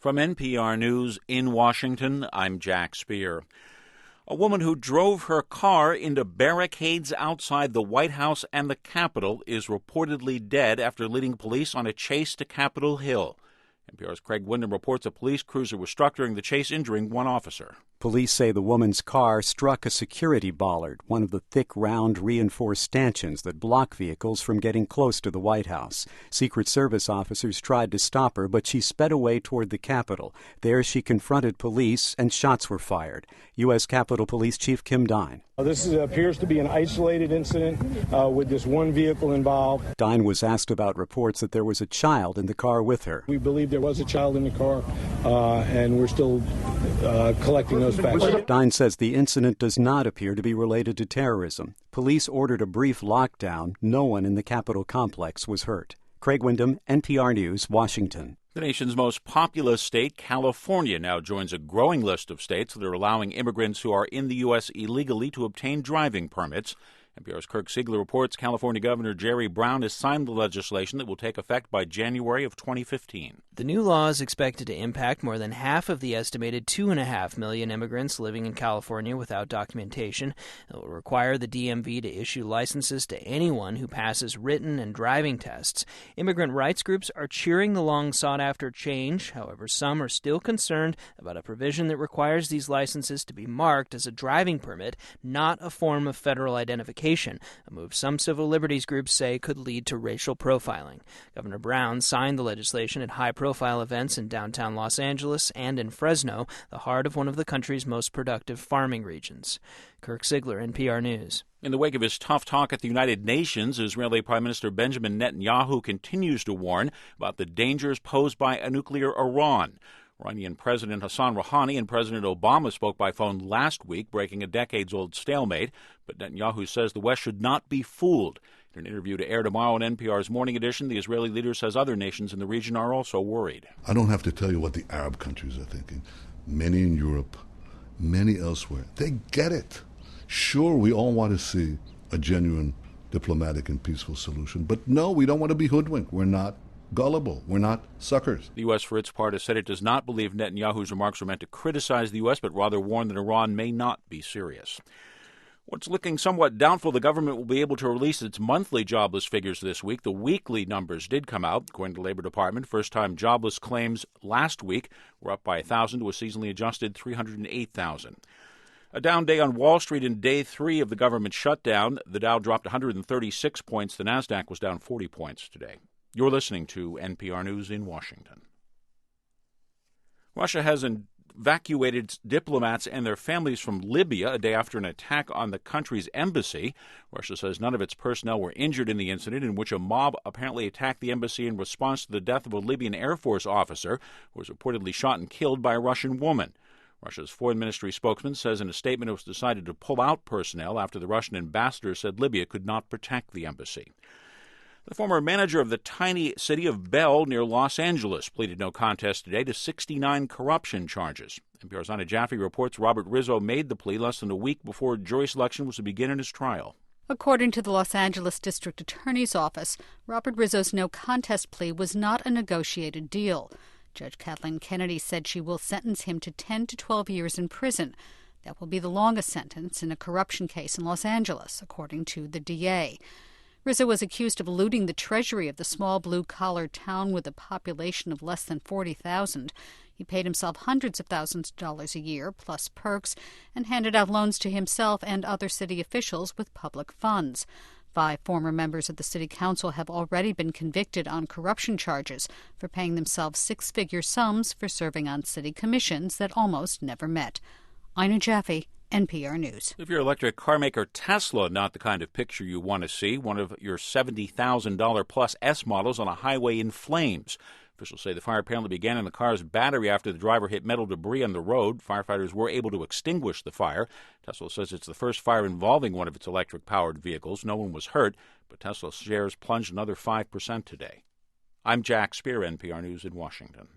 From NPR News in Washington, I'm Jack Speer. A woman who drove her car into barricades outside the White House and the Capitol is reportedly dead after leading police on a chase to Capitol Hill. NPR's Craig Wyndham reports a police cruiser was struck during the chase, injuring one officer. Police say the woman's car struck a security bollard, one of the thick, round, reinforced stanchions that block vehicles from getting close to the White House. Secret Service officers tried to stop her, but she sped away toward the Capitol. There she confronted police, and shots were fired. U.S. Capitol Police Chief Kim Dine. This appears to be an isolated incident with this one vehicle involved. Dine was asked about reports that there was a child in the car with her. We believe there was a child in the car, and we're still collecting those facts. Dine says the incident does not appear to be related to terrorism. Police ordered a brief lockdown. No one in the Capitol complex was hurt. Craig Wyndham, NPR News, Washington. The nation's most populous state, California, now joins a growing list of states that are allowing immigrants who are in the U.S. illegally to obtain driving permits. NPR's Kirk Siegler reports California Governor Jerry Brown has signed the legislation that will take effect by January of 2015. The new law is expected to impact more than half of the estimated 2.5 million immigrants living in California without documentation. It will require the DMV to issue licenses to anyone who passes written and driving tests. Immigrant rights groups are cheering the long-sought-after change. However, some are still concerned about a provision that requires these licenses to be marked as a driving permit, not a form of federal identification. A move some civil liberties groups say could lead to racial profiling. Governor Brown signed the legislation at high-profile events in downtown Los Angeles and in Fresno, the heart of one of the country's most productive farming regions. Kirk Siegler, NPR News. In the wake of his tough talk at the United Nations, Israeli Prime Minister Benjamin Netanyahu continues to warn about the dangers posed by a nuclear Iran. Iranian President Hassan Rouhani and President Obama spoke by phone last week, breaking a decades-old stalemate. But Netanyahu says the West should not be fooled. In an interview to air tomorrow on NPR's Morning Edition, the Israeli leader says other nations in the region are also worried. I don't have to tell you what the Arab countries are thinking. Many in Europe, many elsewhere. They get it. Sure, we all want to see a genuine diplomatic and peaceful solution. But no, we don't want to be hoodwinked. We're not gullible. We're not suckers. The U.S., for its part, has said it does not believe Netanyahu's remarks were meant to criticize the U.S., but rather warn that Iran may not be serious. What's looking somewhat doubtful, the government will be able to release its monthly jobless figures this week. The weekly numbers did come out, according to the Labor Department. First-time jobless claims last week were up by 1,000 to a seasonally adjusted 308,000. A down day on Wall Street in day 3 of the government shutdown. The Dow dropped 136 points. The Nasdaq was down 40 points today. You're listening to NPR News in Washington. Russia has evacuated diplomats and their families from Libya a day after an attack on the country's embassy. Russia says none of its personnel were injured in the incident, in which a mob apparently attacked the embassy in response to the death of a Libyan Air Force officer who was reportedly shot and killed by a Russian woman. Russia's foreign ministry spokesman says in a statement it was decided to pull out personnel after the Russian ambassador said Libya could not protect the embassy. The former manager of the tiny city of Bell near Los Angeles pleaded no contest today to 69 corruption charges. NPR's Anna Jaffe reports Robert Rizzo made the plea less than a week before jury selection was to begin in his trial. According to the Los Angeles District Attorney's Office, Robert Rizzo's no contest plea was not a negotiated deal. Judge Kathleen Kennedy said she will sentence him to 10 to 12 years in prison. That will be the longest sentence in a corruption case in Los Angeles, according to the DA. Rizzo was accused of looting the treasury of the small blue-collar town with a population of less than 40,000. He paid himself hundreds of thousands of dollars a year, plus perks, and handed out loans to himself and other city officials with public funds. 5 former members of the city council have already been convicted on corruption charges for paying themselves 6-figure sums for serving on city commissions that almost never met. Ina Jaffe, NPR News. If you're electric car maker Tesla, not the kind of picture you want to see. One of your $70,000 plus S models on a highway in flames. Officials say the fire apparently began in the car's battery after the driver hit metal debris on the road. Firefighters were able to extinguish the fire. Tesla says it's the first fire involving one of its electric-powered vehicles. No one was hurt, but Tesla shares plunged another 5% today. I'm Jack Speer, NPR News in Washington.